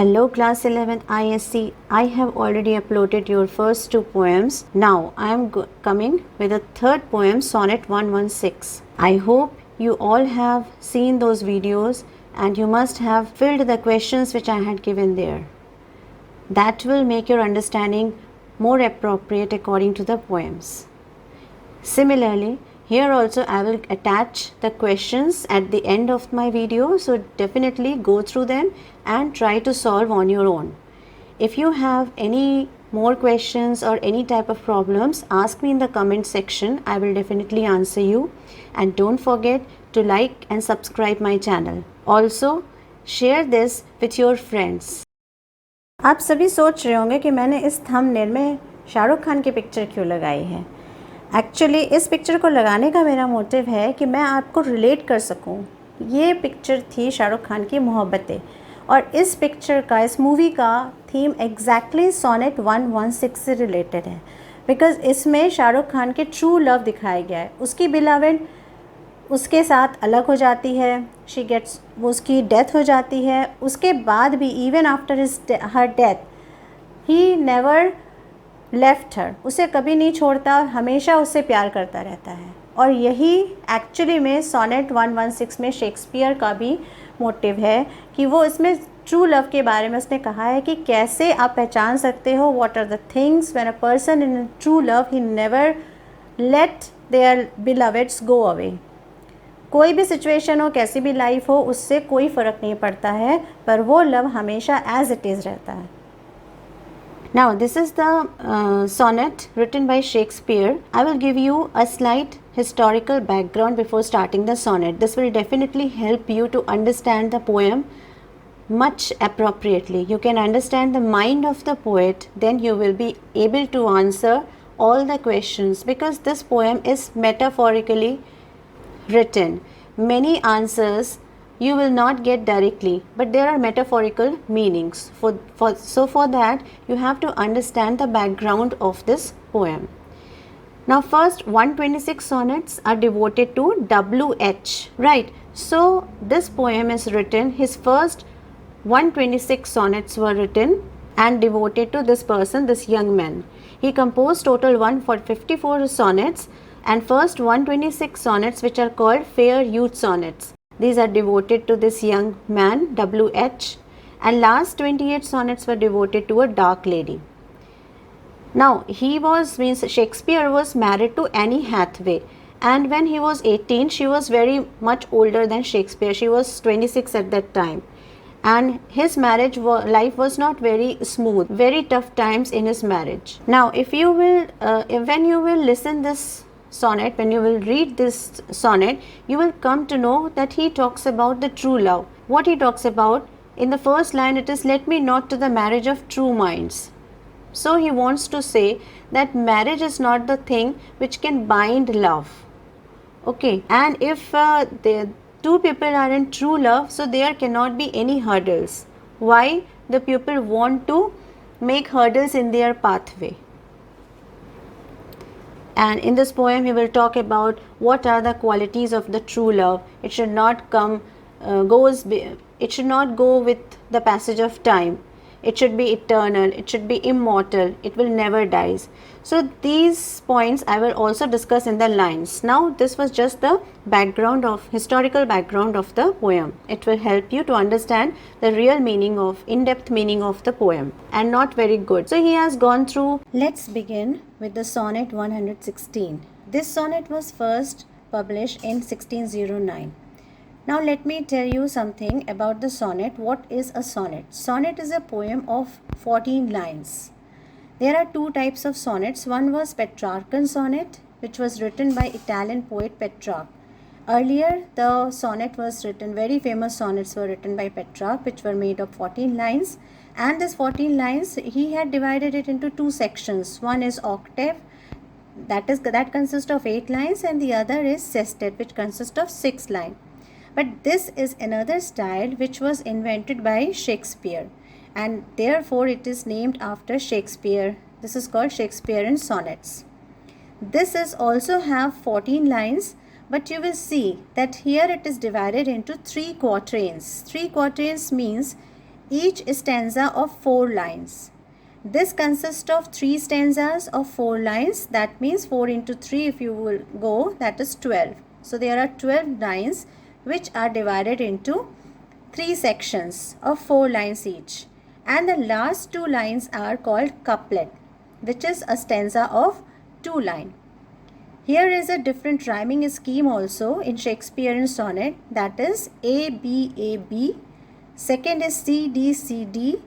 Hello class 11th ISC. I have already uploaded your first two poems. Now I am coming with a third poem, Sonnet 116. I hope you all have seen those videos and you must have filled the questions which I had given there. That will make your understanding more appropriate according to the poems. Similarly, here also I will attach the questions at the end of my video, so definitely go through them and try to solve on your own. If you have any more questions or any type of problems, ask me in the comment section. I will definitely answer you. And don't forget to like and subscribe my channel. Also, share this with your friends. आप सभी सोच रहे होंगे कि मैंने इस thumbnail में शाहरुख खान की पिक्चर क्यों लगाई है। एक्चुअली इस पिक्चर को लगाने का मेरा मोटिव है कि मैं आपको रिलेट कर सकूं। ये पिक्चर थी शाहरुख खान की मोहब्बतें और इस पिक्चर का, इस मूवी का थीम एग्जैक्टली सोनेट 116 से रिलेटेड है, बिकॉज इसमें शाहरुख खान के ट्रू लव दिखाया गया है। उसकी बिलवेड उसके साथ अलग हो जाती है, वो उसकी डेथ हो जाती है। उसके बाद भी even after her death he never left her, उसे कभी नहीं छोड़ता और हमेशा उससे प्यार करता रहता है। और यही एक्चुअली में सोनेट 116 में शेक्सपियर का भी मोटिव है कि वो इसमें ट्रू लव के बारे में उसने कहा है कि कैसे आप पहचान सकते हो what are the things when a person in true love he never let their beloveds go away. कोई भी सिचुएशन हो, कैसी भी लाइफ हो, उससे कोई फ़र्क नहीं पड़ता है, पर वो लव हमेशा एज इट इज़ रहता है। Now this is the sonnet written by Shakespeare. I will give you a slight historical background before starting the sonnet. This will definitely help you to understand the poem much appropriately. You can understand the mind of the poet, then you will be able to answer all the questions, because this poem is metaphorically written. Many answers you will not get directly, but there are metaphorical meanings. For that you have to understand the background of this poem. Now first 126 sonnets are devoted to W.H. right? So this poem is written, his first 126 sonnets were written and devoted to this person, this young man. He composed total 154 sonnets, and first 126 sonnets, which are called Fair Youth sonnets, these are devoted to this young man W.H. and last 28 sonnets were devoted to a dark lady. Now Shakespeare was married to Anne Hathaway, and when he was 18 she was very much older than Shakespeare. She was 26 at that time, and his marriage life was not very smooth, very tough times in his marriage. Now if you will when you will listen this sonnet, when you will read this sonnet, you will come to know that he talks about the true love. What he talks about in the first line, it is, let me not to the marriage of true minds. So he wants to say that marriage is not the thing which can bind love, okay? And if the two people are in true love, so there cannot be any hurdles. Why the people want to make hurdles in their pathway? And in this poem he will talk about what are the qualities of the true love. It should not it should not go with the passage of time. It should be eternal, it should be immortal, it will never die. So these points I will also discuss in the lines. Now this was just the historical background of the poem. It will help you to understand the real meaning of, in-depth meaning of the poem, and not very good. So he has gone through. Let's begin with the sonnet 116. This sonnet was first published in 1609. Now let me tell you something about the sonnet. What is a sonnet? Sonnet is a poem of 14 lines. There are two types of sonnets. One was Petrarchan sonnet, which was written by Italian poet Petrarch. Earlier the sonnet was written, very famous sonnets were written by Petrarch, which were made of 14 lines, and this 14 lines he had divided it into two sections. One is octave, that consists of 8 lines, and the other is sestet, which consists of 6 lines. But this is another style which was invented by Shakespeare, and therefore it is named after Shakespeare. This is called Shakespearean sonnets. This is also have 14 lines, but you will see that here it is divided into 3 quatrains. 3 quatrains means each stanza of 4 lines. This consists of 3 stanzas of 4 lines. That means 4 into 3 if you will go, that is 12. So there are 12 lines which are divided into 3 sections of 4 lines each. And the last 2 lines are called couplet, which is a stanza of 2 lines. Here is a different rhyming scheme also in Shakespearean sonnet, that is A, B, A, B. Second is C, D, C, D.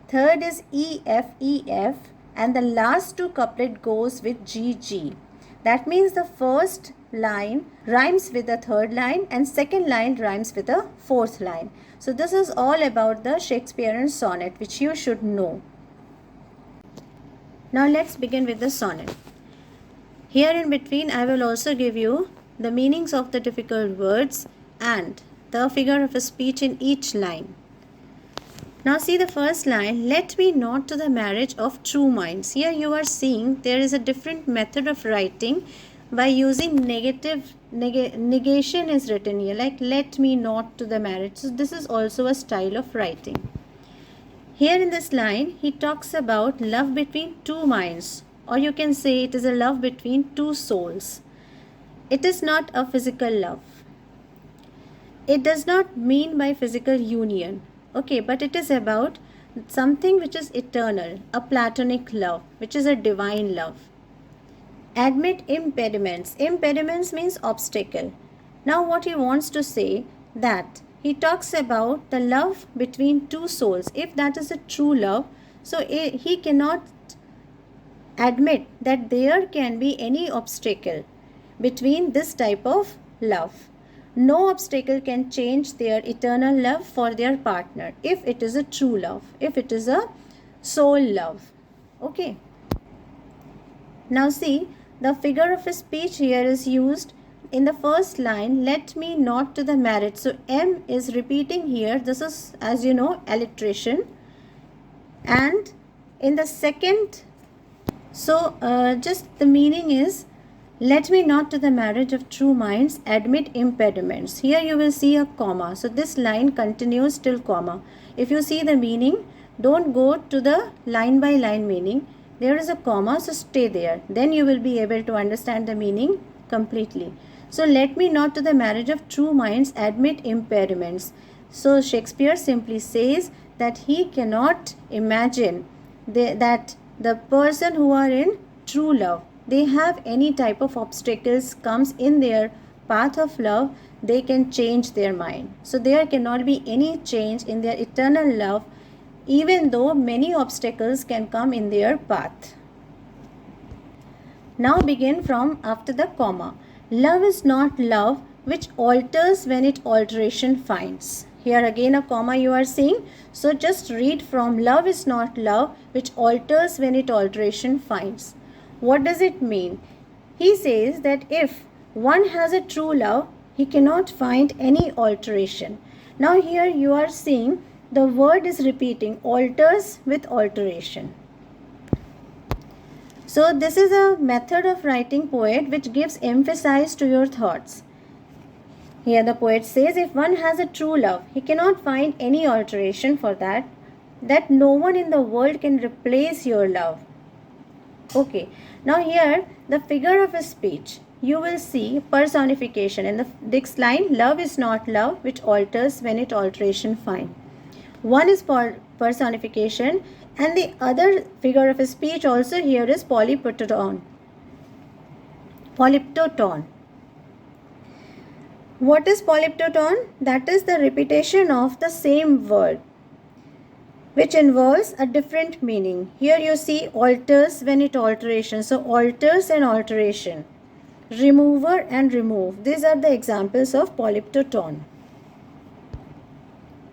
Third is E, F, E, F. And the last 2 couplet goes with G, G. That means the first line rhymes with the third line and second line rhymes with the fourth line. So this is all about the Shakespearean sonnet, which you should know. Now let's begin with the sonnet. Here in between I will also give you the meanings of the difficult words and the figure of speech in each line. Now see the first line, let me not to the marriage of true minds. Here you are seeing there is a different method of writing by using negation is written here, like let me not to the marriage. So this is also a style of writing. Here in this line he talks about love between 2 minds, or you can say it is a love between 2 souls. It is not a physical love. It does not mean by physical union. Okay, but it is about something which is eternal, a platonic love, which is a divine love. Admit impediments. Impediments means obstacle. Now what he wants to say, that he talks about the love between 2 souls. If that is a true love, so he cannot admit that there can be any obstacle between this type of love. No obstacle can change their eternal love for their partner if it is a true love, if it is a soul love. Okay. Now see, the figure of speech here is used in the first line, let me not to the marriage. So M is repeating here. This is, as you know, alliteration. And in the second, just the meaning is, let me not to the marriage of true minds admit impediments. Here you will see a comma. So this line continues till comma. If you see the meaning, don't go to the line by line meaning. There is a comma, so stay there. Then you will be able to understand the meaning completely. So let me not to the marriage of true minds admit impediments. So Shakespeare simply says that he cannot imagine that the person who are in true love, they have any type of obstacles comes in their path of love, they can change their mind. So there cannot be any change in their eternal love, even though many obstacles can come in their path. Now begin from after the comma. Love is not love which alters when it alteration finds. Here again a comma you are seeing. So just read from love is not love which alters when it alteration finds. What does it mean? He says that if one has a true love, he cannot find any alteration. Now here you are seeing the word is repeating, alters with alteration. So this is a method of writing poet which gives emphasis to your thoughts. Here the poet says if one has a true love, he cannot find any alteration for that no one in the world can replace your love. Okay, now here the figure of a speech, you will see personification. In the next line, love is not love which alters when it alteration find. One is personification and the other figure of a speech also here is polyptoton. Polyptoton. What is polyptoton? That is the repetition of the same word which involves a different meaning. Here you see alters when it alteration. So alters and alteration. Remover and remove. These are the examples of polyptoton.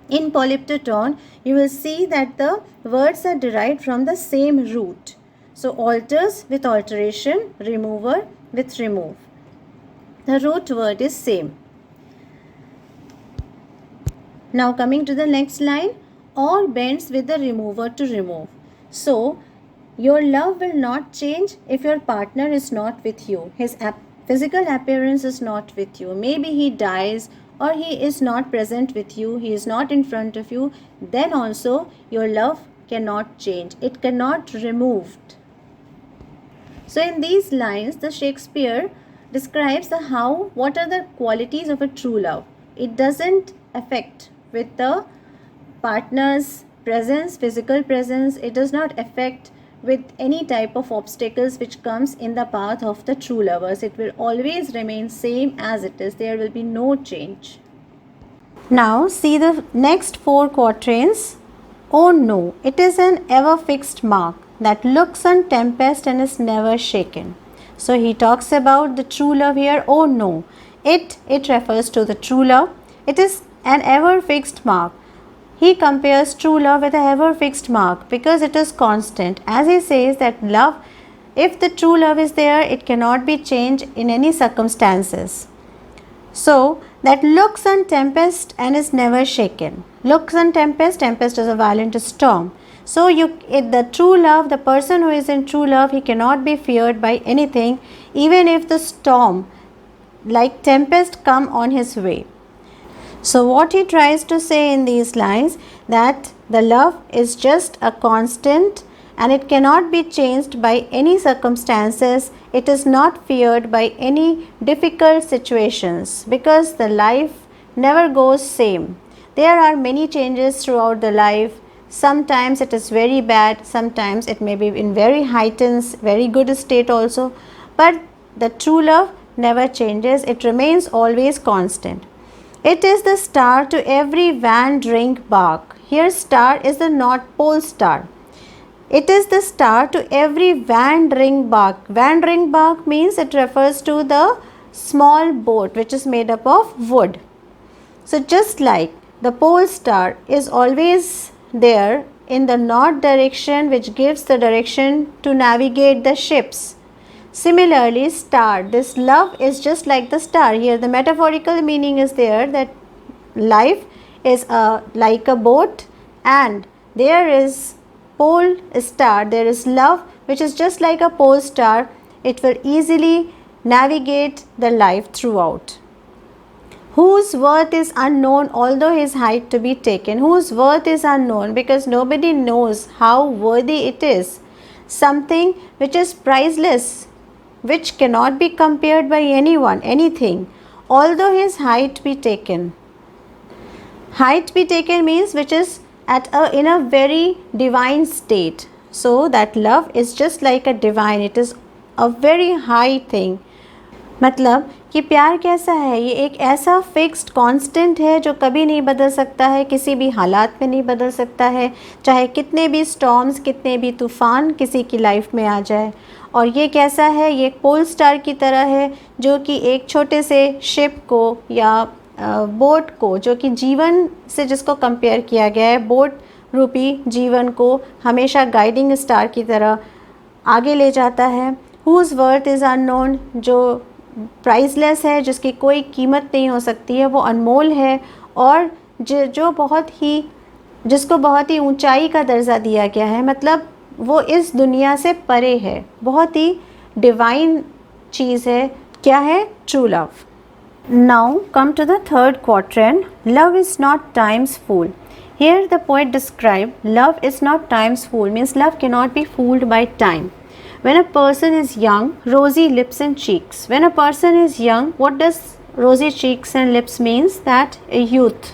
In polyptoton, you will see that the words are derived from the same root. So alters with alteration, remover with remove. The root word is same. Now coming to the next line, or bends with the remover to remove. So your love will not change if your partner is not with you. His physical appearance is not with you. Maybe he dies or he is not present with you, he is not in front of you, then also your love cannot change. It cannot removed. So in these lines, the Shakespeare describes what are the qualities of a true love. It doesn't affect with the partner's presence, physical presence. It does not affect with any type of obstacles which comes in the path of the true lovers. It will always remain same as it is. There will be no change. Now see the next 4 quatrains. Oh no, it is an ever fixed mark that looks on tempest and is never shaken. So he talks about the true love here. Oh no, it refers to the true love. It is an ever fixed mark. He compares true love with an ever fixed mark because it is constant. As he says that love, if the true love is there, it cannot be changed in any circumstances. So that looks on tempest and is never shaken. Looks on tempest, tempest is a violent storm. So the true love, the person who is in true love, he cannot be feared by anything, even if the storm like tempest come on his way. So what he tries to say in these lines, that the love is just a constant and it cannot be changed by any circumstances. It is not feared by any difficult situations because the life never goes same. There are many changes throughout the life. Sometimes it is very bad, sometimes it may be in very heightened, very good state also. But the true love never changes, it remains always constant. It is the star to every wandering bark. Here star is the North Pole star. It is the star to every wandering bark. Wandering bark means it refers to the small boat which is made up of wood. So just like the pole star is always there in the north direction, which gives the direction to navigate the ships. Similarly, star, this love is just like the star. Here the metaphorical meaning is there that life is like a boat and there is pole star, there is love which is just like a pole star. It will easily navigate the life throughout. Whose worth is unknown although his height to be taken. Whose worth is unknown because nobody knows how worthy it is. Something which is priceless, which cannot be compared by anyone, anything, although his height be taken. Height be taken means which is in a very divine state. So that love is just like a divine, it is a very high thing. मतलब कि प्यार कैसा है, ये एक ऐसा fixed constant है जो कभी नहीं बदल सकता है, किसी भी हालात में नहीं बदल सकता है, चाहे कितने भी स्टॉर्म्स, कितने भी तूफ़ान किसी की लाइफ में आ जाए. और ये कैसा है, ये एक पोल स्टार की तरह है जो कि एक छोटे से शिप को या बोट को, जो कि जीवन से जिसको कंपेयर किया गया है, बोट रूपी जीवन को हमेशा गाइडिंग स्टार की तरह आगे ले जाता है. हुज वर्थ इज़ अननोन, जो प्राइसलेस है, जिसकी कोई कीमत नहीं हो सकती है, वो अनमोल है और जो जिसको बहुत ही ऊंचाई का दर्जा दिया गया है, मतलब वो इस दुनिया से परे है, बहुत ही डिवाइन चीज़ है. क्या है? True love. Now come to the third quadrant. Love is not time's fool. Here the poet described love is not time's fool, means love cannot be fooled by time. When a person is young, rosy lips and cheeks. When a person is young, what does rosy cheeks and lips means? That a youth.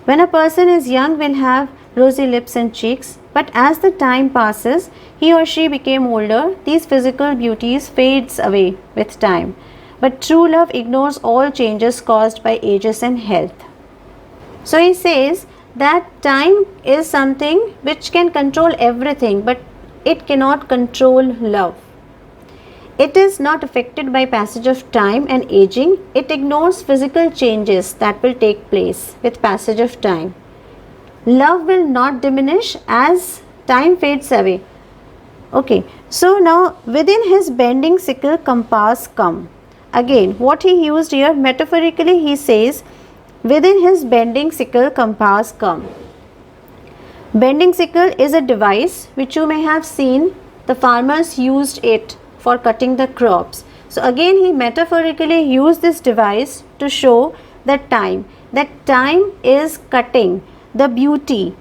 When a person is young will have rosy lips and cheeks, but as the time passes, he or she became older, these physical beauties fades away with time. But true love ignores all changes caused by ages and health. So he says that time is something which can control everything, but it cannot control love. It is not affected by passage of time and aging. It ignores physical changes that will take place with passage of time. Love will not diminish as time fades away. Okay, so now within his bending sickle compass come. Again, what he used here metaphorically, he says within his bending sickle compass come. Bending sickle is a device which you may have seen the farmers used it for cutting the crops. So again he metaphorically used this device to show the time. That time is cutting the beauty.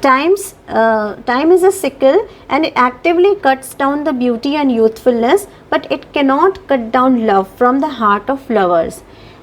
Time is a sickle and it actively cuts down the beauty and youthfulness, but it cannot cut down love from the heart of lovers.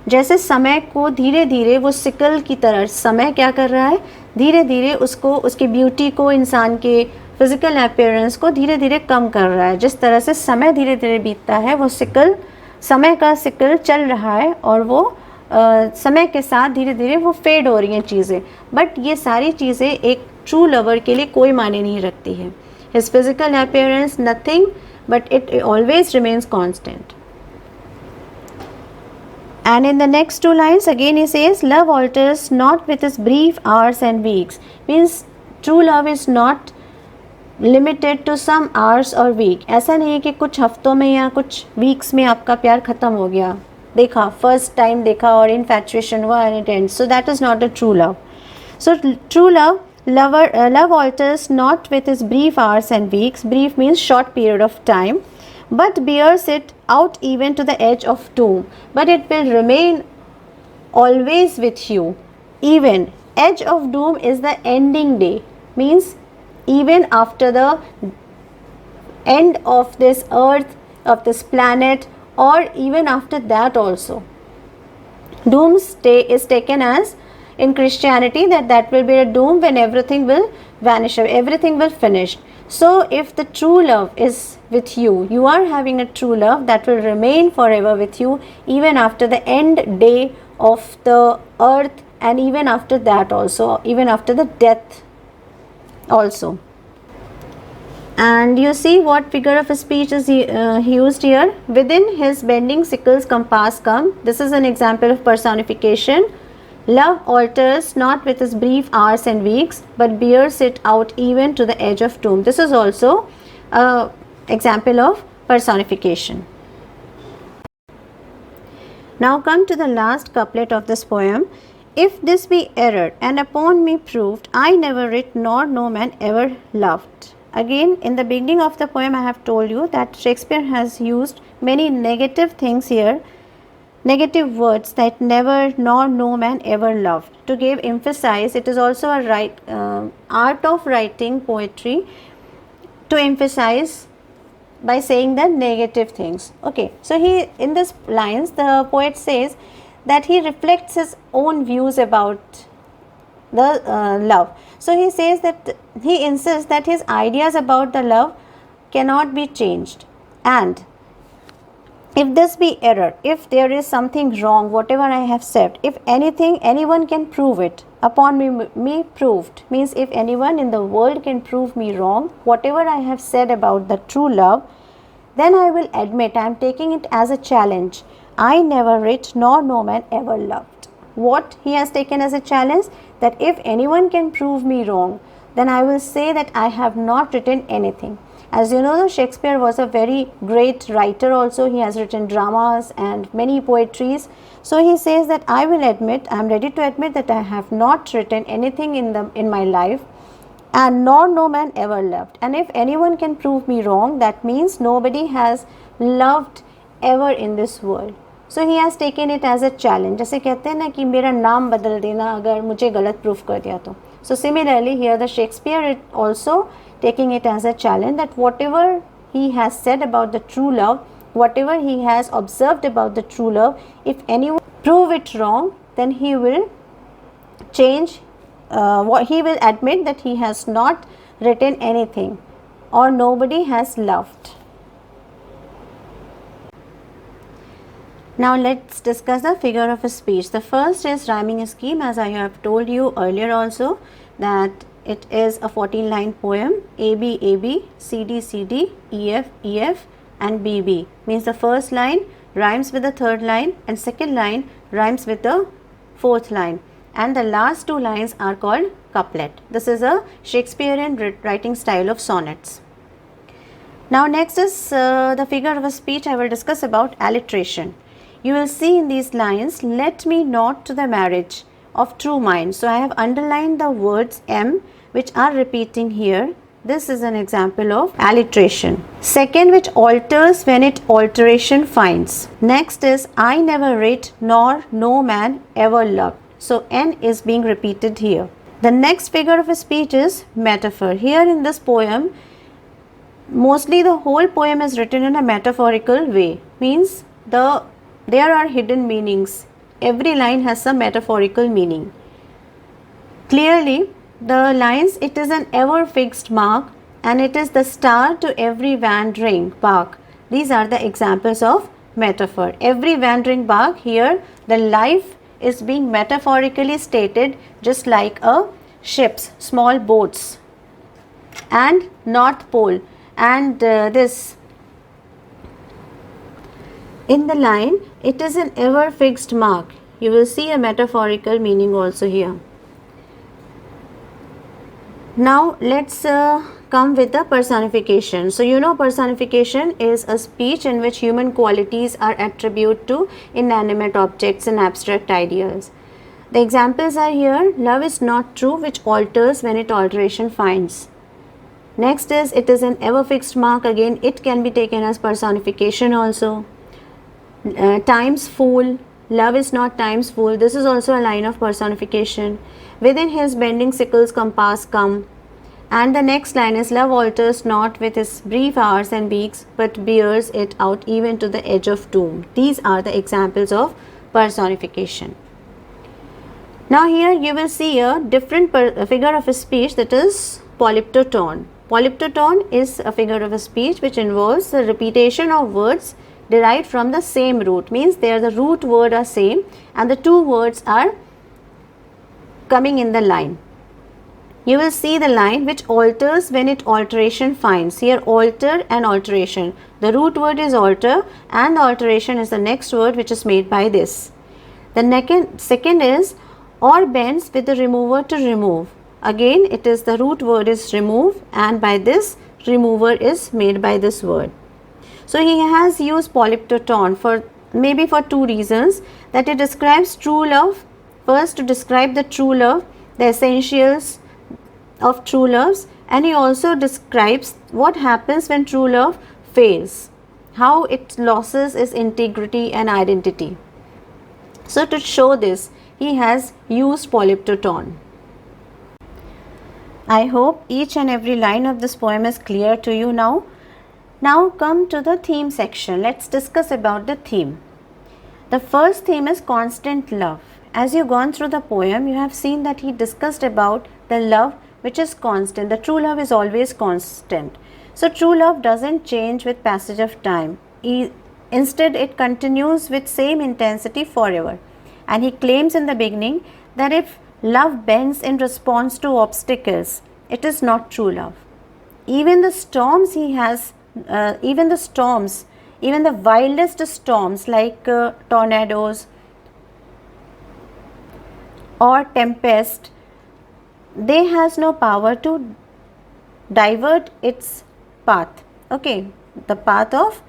जैसे समय को धीरे धीरे वो sickle की तरह समय क्या कर रहा है, धीरे धीरे उसको, उसकी ब्यूटी को, इंसान के फिजिकल अपीयरेंस को धीरे धीरे कम कर रहा है. जिस तरह से समय धीरे धीरे बीतता है, वो सिकल, समय का सिकल चल रहा है और वो समय के साथ धीरे धीरे वो फेड हो रही हैं चीज़ें. बट ये सारी चीज़ें एक ट्रू लवर के लिए कोई मायने नहीं रखती है. His physical appearance nothing, but it always remains constant. And in the next two lines again he says, love alters not with its brief hours and weeks. Means true love is not limited to some hours or week. ऐसा नहीं है कि कुछ हफ्तों में या कुछ weeks में आपका प्यार ख़त्म हो गया, देखा फर्स्ट टाइम देखा और इन्फैचुएशन हुआ and it ends. So that is not a true love. So true love, love alters not with its brief hours and weeks. Brief means short period of time, but bears it out even to the edge of doom. But it will remain always with you. Even edge of doom is the ending day. Means even after the end of this earth, of this planet, or even after that also. Doomsday is taken as in Christianity that will be a doom when everything will vanish, everything will finish. So if the true love is with you, you are having a true love that will remain forever with you even after the end day of the earth, and even after that also, even after the death also. And you see what figure of speech is used here. Within his bending sickle's compass come. This is an example of personification. Love alters not with its brief hours and weeks, but bears it out even to the edge of doom. This is also an example of personification. Now come to the last couplet of this poem. If this be error, and upon me proved, I never writ nor no man ever loved. Again, in the beginning of the poem, I have told you that Shakespeare has used many negative things here, negative words, that never nor no man ever loved, to give emphasize. It is also a art of writing poetry to emphasize by saying the negative things. Okay, so he, in this lines, the poet says that he reflects his own views about the love. So he says that he insists that his ideas about the love cannot be changed, and if this be error, if there is something wrong, whatever I have said, if anything, anyone can prove it, upon me proved, means if anyone in the world can prove me wrong, whatever I have said about the true love, then I will admit, I am taking it as a challenge, I never writ nor no man ever loved. What he has taken as a challenge, that if anyone can prove me wrong, then I will say that I have not written anything. As you know, Shakespeare was a very great writer also. He has written dramas and many poetries. So he says that I will admit, I am ready to admit that I have not written anything in my life, and nor no man ever loved. And if anyone can prove me wrong, that means nobody has loved ever in this world. So he has taken it as a challenge. जैसे कहते हैं ना कि मेरा नाम बदल देना अगर मुझे गलत प्रूफ कर दिया तो. So similarly here the Shakespeare is also taking it as a challenge, that whatever he has said about the true love, whatever he has observed about the true love, if anyone prove it wrong, then he will change, he will admit that he has not written anything or nobody has loved. Now let's discuss the figure of speech. The first is rhyming scheme, as I have told you earlier also, that it is a 14-line poem. AB, AB, CD, CD, EF, EF and BB. Means the first line rhymes with the third line and second line rhymes with the fourth line. And the last two lines are called couplet. This is a Shakespearean writing style of sonnets. Now next is the figure of speech. I will discuss about alliteration. You will see in these lines, let me not to the marriage of true mind. So I have underlined the words M which are repeating here. This is an example of alliteration. Second, which alters when it alteration finds. Next is I never writ nor no man ever loved. So N is being repeated here. The next figure of a speech is metaphor. Here in this poem, mostly the whole poem is written in a metaphorical way. Means there are hidden meanings. Every line has some metaphorical meaning. Clearly, the lines, it is an ever fixed mark and it is the star to every wandering bark. These are the examples of metaphor. Every wandering bark, here the life is being metaphorically stated, just like a ships, small boats, and North Pole, and this in the line, it is an ever fixed mark. You will see a metaphorical meaning also here. Now let's come with the personification. So you know, personification is a speech in which human qualities are attributed to inanimate objects and abstract ideas. The examples are here. Love is not true, which alters when it alteration finds. Next is it is an ever fixed mark. Again, it can be taken as personification also. Time's fool. Love is not time's fool. This is also a line of personification. Within his bending sickles compass come. And the next line is love alters not with his brief hours and weeks, but bears it out even to the edge of doom. These are the examples of personification. Now here you will see a different figure of a speech, that is polyptotone. Polyptotone is a figure of a speech which involves the repetition of words derived from the same root. Means there the root word are same and the two words are coming in the line. You will see the line which alters when it alteration finds. Here alter and alteration. The root word is alter and the alteration is the next word which is made by this. The second is or bends with the remover to remove. Again it is the root word is remove and by this remover is made by this word. So he has used polyptotone for maybe for two reasons, that it describes true love. First, to describe the true love, the essentials of true loves, and he also describes what happens when true love fails, how it loses its integrity and identity. So to show this, he has used polyptotone. I hope each and every line of this poem is clear to you now. Now come to the theme section. Let's discuss about the theme. The first theme is constant love. As you've gone through the poem, you have seen that he discussed about the love which is constant. The true love is always constant. So true love doesn't change with passage of time. Instead, it continues with same intensity forever. And he claims in the beginning that if love bends in response to obstacles, it is not true love. Even the storms even the wildest storms like tornadoes or tempest, they has no power to divert its path. Okay, the path of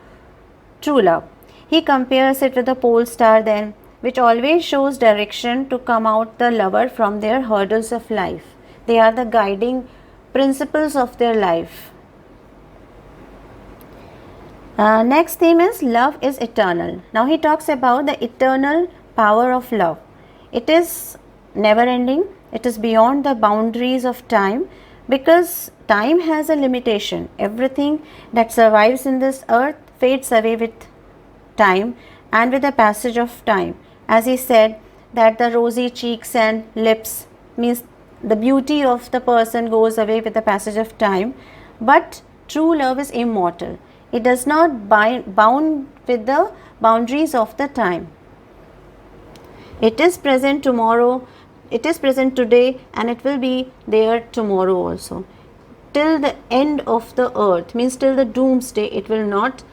true love. He compares it with the pole star then, which always shows direction to come out the lover from their hurdles of life. They are the guiding principles of their life. Next theme is love is eternal. Now he talks about the eternal power of love. It is never ending. It is beyond the boundaries of time, because time has a limitation. Everything that survives in this earth fades away with time and with the passage of time. As he said that the rosy cheeks and lips, means the beauty of the person goes away with the passage of time, but true love is immortal. It does not bound with the boundaries of the time. It is present tomorrow, it is present today, and it will be there tomorrow also. Till the end of the earth, means till the doomsday, it will not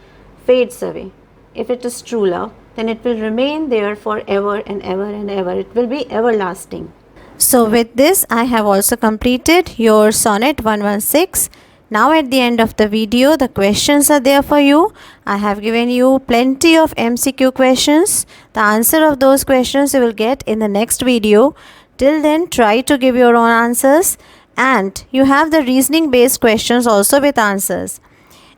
fades away. If it is true love, then it will remain there forever and ever and ever. It will be everlasting. So with this, I have also completed your sonnet 116. Now at the end of the video, the questions are there for you. I have given you plenty of MCQ questions. The answer of those questions you will get in the next video. Till then, try to give your own answers and you have the reasoning based questions also with answers.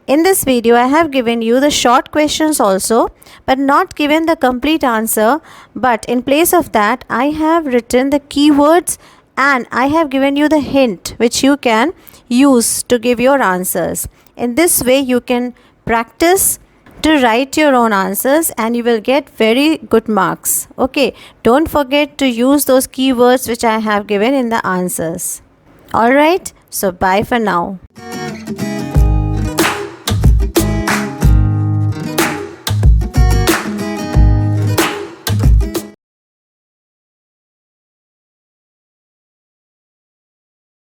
In this video, I have given you the short questions also, but not given the complete answer. But in place of that, I have written the keywords and I have given you the hint which you can use to give your answers. In this way, you can practice to write your own answers and you will get very good marks. Okay, don't forget to use those keywords which I have given in the answers. Alright, so bye for now.